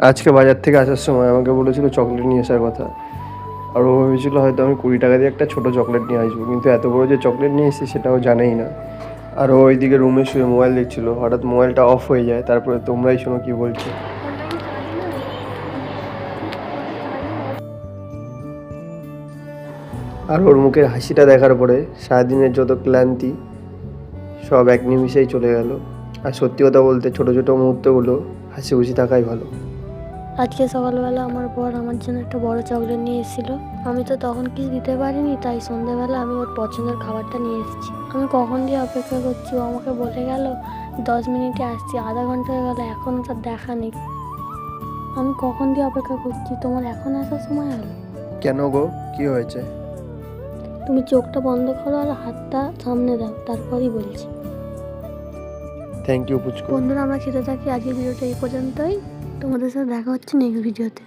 আজকে বাজার থেকে আসার সময় আমাকে বলেছিল চকলেট নিয়ে আসার কথা। আর ও ভেবেছিল হয়তো আমি 20 টাকা দিয়ে একটা ছোটো চকলেট নিয়ে আসবো, কিন্তু এত বড় যে চকলেট নিয়ে এসেছি সেটাও জানেই না। আর ও ওইদিকে রুমে শুয়ে মোবাইল দেখছিল, হঠাৎ মোবাইলটা অফ হয়ে যায়। তারপরে তোমরাই শোনো কি বলছি। আর ওর মুখের হাসিটা দেখার পরে সারাদিনের যত ক্লান্তি সব এক নিমিষেই চলে গেল। আর সত্যি কথা বলতে ছোটো ছোটো মুহূর্তগুলো হাসি খুশি থাকাই ভালো। আজকে সকালবেলা আমার বর আমার জন্য একটা বড় চকলেট নিয়ে এসেছিল। আমি তো তখন কিছু দিতে পারিনি, তাই সন্ধ্যাবেলা আমি ওর পছন্দের খাবারটা নিয়ে এসেছি। আমি কখন দিয়ে অপেক্ষা করছি, ও আমাকে বলে গেল 10 মিনিটে আসছি, আধা ঘন্টা হয়ে গেল, এখনও তার দেখা নেই। আমি কখন দিয়ে অপেক্ষা করছি, তোমার এখন আসার সময় হলো? কেন গো, কি হয়েছে? তুমি চোখটা বন্ধ করো আর হাতটা সামনে দাও, তারপরই বলছি। থ্যাংক ইউ পুচকু। বন্ধুরা, আমরা খেতে থাকি। আজকের ভিডিওটা এই পর্যন্তই। তোমাদের সাথে দেখা হচ্ছে নেক্সট ভিডিওতে।